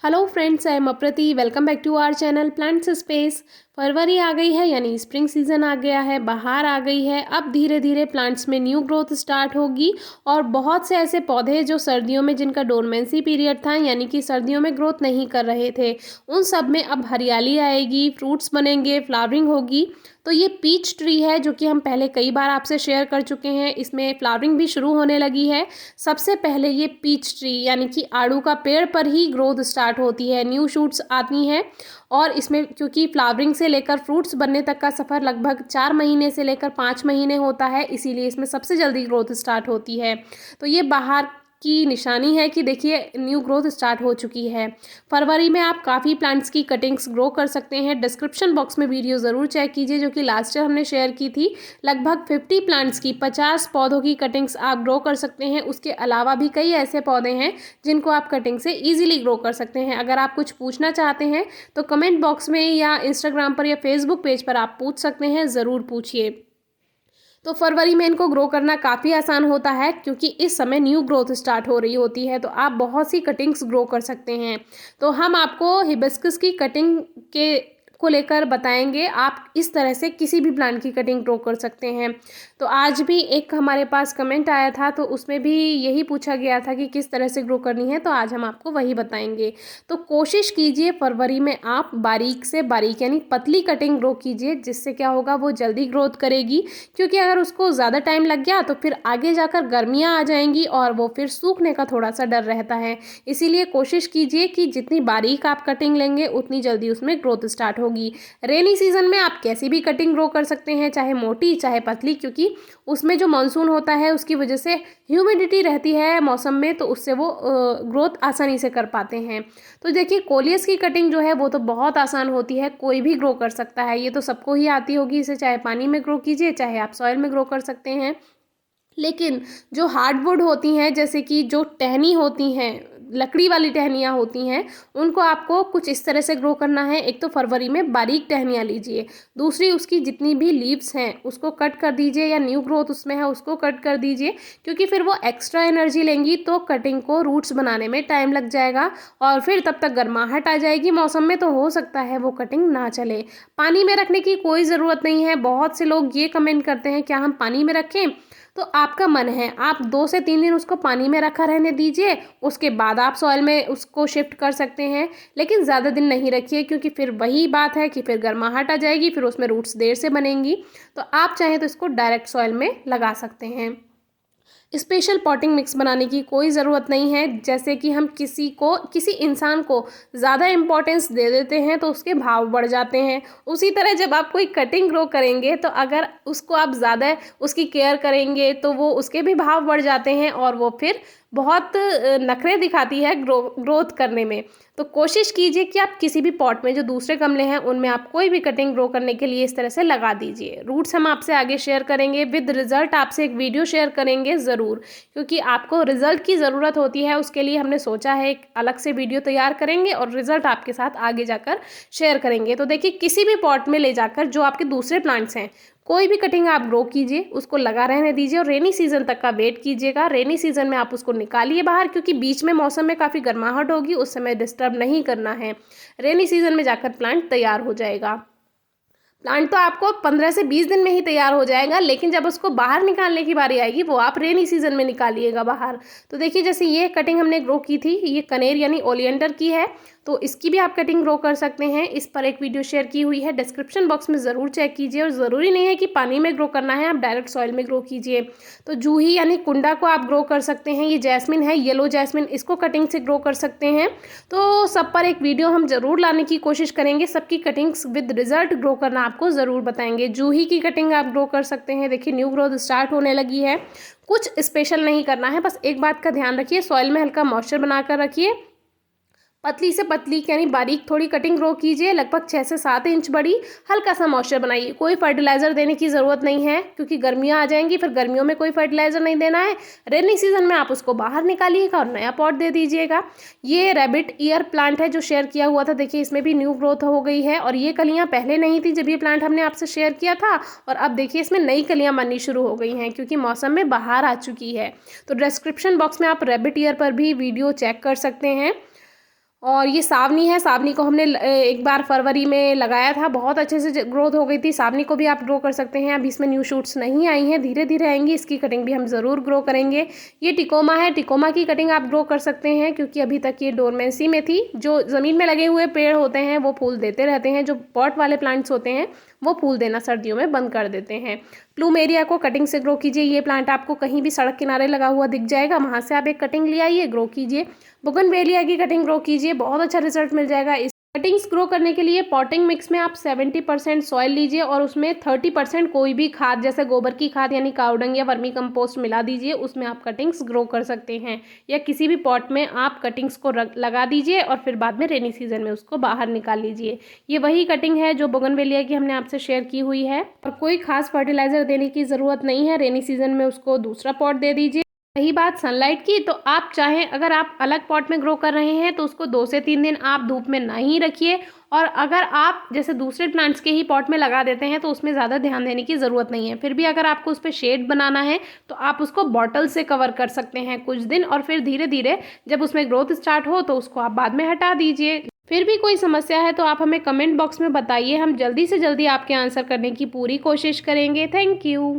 Hello friends, I am Aprati. Welcome back to our channel plants space. फरवरी आ गई है यानी स्प्रिंग सीजन आ गया है, बाहर आ गई है। अब धीरे धीरे प्लांट्स में न्यू ग्रोथ स्टार्ट होगी और बहुत से ऐसे पौधे जो सर्दियों में जिनका डोरमेंसी पीरियड था यानी कि सर्दियों में ग्रोथ नहीं कर रहे थे, उन सब में अब हरियाली आएगी, फ्रूट्स बनेंगे, फ्लावरिंग होगी। तो ये पीच ट्री है जो कि हम पहले कई बार आपसे शेयर कर चुके हैं। इसमें फ्लावरिंग भी शुरू होने लगी है। सबसे पहले ये पीच ट्री यानी कि आड़ू का पेड़ पर ही ग्रोथ स्टार्ट होती है, न्यू शूट्स आती हैं। और इसमें क्योंकि फ्लावरिंग से लेकर फ्रूट्स बनने तक का सफ़र लगभग 4 महीने से लेकर 5 महीने होता है, इसीलिए इसमें सबसे जल्दी ग्रोथ स्टार्ट होती है। तो ये बाहर की निशानी है कि देखिए न्यू ग्रोथ स्टार्ट हो चुकी है। फरवरी में आप काफ़ी प्लांट्स की कटिंग्स ग्रो कर सकते हैं। डिस्क्रिप्शन बॉक्स में वीडियो ज़रूर चेक कीजिए जो कि लास्ट ईयर हमने शेयर की थी। लगभग 50 प्लांट्स की 50 पौधों की कटिंग्स आप ग्रो कर सकते हैं। उसके अलावा भी कई ऐसे पौधे हैं जिनको आप कटिंग से ईजिली ग्रो कर सकते हैं। अगर आप कुछ पूछना चाहते हैं तो कमेंट बॉक्स में या इंस्टाग्राम पर या फेसबुक पेज पर आप पूछ सकते हैं, ज़रूर पूछिए। तो फरवरी में इनको ग्रो करना काफ़ी आसान होता है क्योंकि इस समय न्यू ग्रोथ स्टार्ट हो रही होती है, तो आप बहुत सी कटिंग्स ग्रो कर सकते हैं। तो हम आपको हिबिस्कस की कटिंग के को लेकर बताएंगे। आप इस तरह से किसी भी प्लांट की कटिंग ग्रो कर सकते हैं। तो आज भी एक हमारे पास कमेंट आया था, तो उसमें भी यही पूछा गया था कि किस तरह से ग्रो करनी है, तो आज हम आपको वही बताएंगे। तो कोशिश कीजिए फरवरी में आप बारीक से बारीक यानी पतली कटिंग ग्रो कीजिए, जिससे क्या होगा वो जल्दी ग्रोथ करेगी। क्योंकि अगर उसको ज़्यादा टाइम लग गया तो फिर आगे जाकर गर्मियाँ आ जाएंगी और वो फिर सूखने का थोड़ा सा डर रहता है। इसीलिए कोशिश कीजिए कि जितनी बारीक आप कटिंग लेंगे उतनी जल्दी उसमें ग्रोथ स्टार्ट होगी। रेनी सीजन में आप कैसी भी कटिंग ग्रो कर सकते हैं, चाहे मोटी चाहे पतली, क्योंकि उसमें जो मानसून होता है उसकी वजह से ह्यूमिडिटी रहती है मौसम में, तो उससे वो ग्रोथ आसानी से कर पाते हैं। तो देखिए कोलियस की कटिंग जो है वो तो बहुत आसान होती है, कोई भी ग्रो कर सकता है, ये तो सबको ही आती होगी। इसे चाहे पानी में ग्रो कीजिए चाहे आप सॉइल में ग्रो कर सकते हैं। लेकिन जो हार्डवुड होती हैं, जैसे कि जो टहनी होती हैं, लकड़ी वाली टहनियाँ होती हैं, उनको आपको कुछ इस तरह से ग्रो करना है। एक तो फरवरी में बारीक टहनियाँ लीजिए, दूसरी उसकी जितनी भी लीव्स हैं उसको कट कर दीजिए या न्यू ग्रोथ उसमें है उसको कट कर दीजिए, क्योंकि फिर वो एक्स्ट्रा एनर्जी लेंगी तो कटिंग को रूट्स बनाने में टाइम लग जाएगा और फिर तब तक गर्माहट आ जाएगी मौसम में, तो हो सकता है वो कटिंग ना चले। पानी में रखने की कोई ज़रूरत नहीं है। बहुत से लोग ये कमेंट करते हैं क्या हम पानी में रखें, तो आपका मन है, आप 2 से 3 दिन उसको पानी में रखा रहने दीजिए, उसके बाद आप सॉइल में उसको शिफ्ट कर सकते हैं। लेकिन ज़्यादा दिन नहीं रखिए, क्योंकि फिर वही बात है कि फिर गर्माहट आ जाएगी, फिर उसमें रूट्स देर से बनेंगी। तो आप चाहें तो इसको डायरेक्ट सॉइल में लगा सकते हैं। स्पेशल पॉटिंग मिक्स बनाने की कोई ज़रूरत नहीं है। जैसे कि हम किसी इंसान को ज़्यादा इम्पोर्टेंस दे देते हैं तो उसके भाव बढ़ जाते हैं। उसी तरह जब आप कोई कटिंग ग्रो करेंगे तो अगर उसको आप ज़्यादा उसकी केयर करेंगे तो वो उसके भी भाव बढ़ जाते हैं और वो फिर बहुत नखरे दिखाती है ग्रोथ करने में। तो कोशिश कीजिए कि आप किसी भी पॉट में जो दूसरे गमले हैं उनमें आप कोई भी कटिंग ग्रो करने के लिए इस तरह से लगा दीजिए। रूट्स हम आपसे आगे शेयर करेंगे विद रिजल्ट, आपसे एक वीडियो शेयर करेंगे ज़रूर, क्योंकि आपको रिजल्ट की ज़रूरत होती है। उसके लिए हमने सोचा है एक अलग से वीडियो तैयार करेंगे और रिजल्ट आपके साथ आगे जाकर शेयर करेंगे। तो देखिए किसी भी पॉट में ले जाकर जो आपके दूसरे प्लांट्स हैं कोई भी कटिंग आप ग्रो कीजिए, उसको लगा रहने दीजिए और रेनी सीजन तक का वेट कीजिएगा। रेनी सीजन में आप उसको निकालिए बाहर, क्योंकि बीच में मौसम में काफ़ी गर्माहट होगी, उस समय डिस्टर्ब नहीं करना है। रेनी सीजन में जाकर प्लांट तैयार हो जाएगा। प्लांट तो आपको 15 से 20 दिन में ही तैयार हो जाएगा, लेकिन जब उसको बाहर निकालने की बारी आएगी वो आप रेनी सीजन में निकालिएगा बाहर। तो देखिए जैसे ये कटिंग हमने ग्रो की थी, ये कनेर यानी ओलियंडर की है, तो इसकी भी आप कटिंग ग्रो कर सकते हैं। इस पर एक वीडियो शेयर की हुई है, डिस्क्रिप्शन बॉक्स में ज़रूर चेक कीजिए। और ज़रूरी नहीं है कि पानी में ग्रो करना है, आप डायरेक्ट सॉइल में ग्रो कीजिए। तो जूही यानी कुंडा को आप ग्रो कर सकते हैं। ये जैस्मिन है, येलो जैस्मिन, इसको कटिंग से ग्रो कर सकते हैं। तो सब पर एक वीडियो हम ज़रूर लाने की कोशिश करेंगे, सबकी कटिंग्स विद रिजल्ट ग्रो करना आपको ज़रूर बताएंगे। जूही की कटिंग आप ग्रो कर सकते हैं। देखिए न्यू ग्रोथ स्टार्ट होने लगी है। कुछ स्पेशल नहीं करना है, बस एक बात का ध्यान रखिए, सॉइल में हल्का मॉइस्चर बनाकर रखिए। पतली से पतली यानी बारीक थोड़ी कटिंग ग्रो कीजिए, लगभग 6 से 7 इंच बड़ी, हल्का सा मॉइस्चर बनाइए। कोई फर्टिलाइज़र देने की ज़रूरत नहीं है, क्योंकि गर्मियाँ आ जाएंगी, फिर गर्मियों में कोई फर्टिलाइज़र नहीं देना है। रेनी सीजन में आप उसको बाहर निकालिएगा और नया पॉट दे दीजिएगा। ये रैबिट ईयर प्लांट है जो शेयर किया हुआ था, देखिए इसमें भी न्यू ग्रोथ हो गई है और ये कलियाँ पहले नहीं थी जब ये प्लांट हमने आपसे शेयर किया था, और अब देखिए इसमें नई कलियाँ बननी शुरू हो गई हैं क्योंकि मौसम में बाहर आ चुकी है। तो डिस्क्रिप्शन बॉक्स में आप रैबिट ईयर पर भी वीडियो चेक कर सकते हैं। और ये सावनी है, सावनी को हमने एक बार फरवरी में लगाया था, बहुत अच्छे से ग्रोथ हो गई थी। सावनी को भी आप ग्रो कर सकते हैं। अभी इसमें न्यू शूट्स नहीं आई हैं, धीरे धीरे आएंगी, इसकी कटिंग भी हम ज़रूर ग्रो करेंगे। ये टिकोमा है, टिकोमा की कटिंग आप ग्रो कर सकते हैं क्योंकि अभी तक ये डोरमेंसी में थी। जो ज़मीन में लगे हुए पेड़ होते हैं वो फूल देते रहते हैं, जो पॉट वाले प्लांट्स होते हैं वो फूल देना सर्दियों में बंद कर देते हैं। प्लूमेरिया को कटिंग से ग्रो कीजिए। ये प्लांट आपको कहीं भी सड़क किनारे लगा हुआ दिख जाएगा, वहाँ से आप एक कटिंग ले आइए, ग्रो कीजिए। बोगनवेलिया की कटिंग ग्रो कीजिए, बहुत अच्छा रिजल्ट मिल जाएगा। इस कटिंग्स ग्रो करने के लिए पॉटिंग मिक्स में आप 70% सॉइल लीजिए और उसमें 30% कोई भी खाद जैसे गोबर की खाद यानी काउडंग या वर्मी कंपोस्ट मिला दीजिए। उसमें आप कटिंग्स ग्रो कर सकते हैं, या किसी भी पॉट में आप कटिंग्स को लगा दीजिए और फिर बाद में रेनी सीजन में उसको बाहर निकाल लीजिए। ये वही कटिंग है जो बोगनवेलिया की हमने आपसे शेयर की हुई है, और कोई खास फर्टिलाइजर देने की ज़रूरत नहीं है। रेनी सीजन में उसको दूसरा पॉट दे दीजिए। रही बात सनलाइट की, तो आप चाहें अगर आप अलग पॉट में ग्रो कर रहे हैं तो उसको 2 से 3 दिन आप धूप में नहीं रखिए, और अगर आप जैसे दूसरे प्लांट्स के ही पॉट में लगा देते हैं तो उसमें ज़्यादा ध्यान देने की ज़रूरत नहीं है। फिर भी अगर आपको उस पर शेड बनाना है तो आप उसको बॉटल से कवर कर सकते हैं कुछ दिन, और फिर धीरे धीरे जब उसमें ग्रोथ स्टार्ट हो तो उसको आप बाद में हटा दीजिए। फिर भी कोई समस्या है तो आप हमें कमेंट बॉक्स में बताइए, हम जल्दी से जल्दी आपके आंसर करने की पूरी कोशिश करेंगे। Thank you.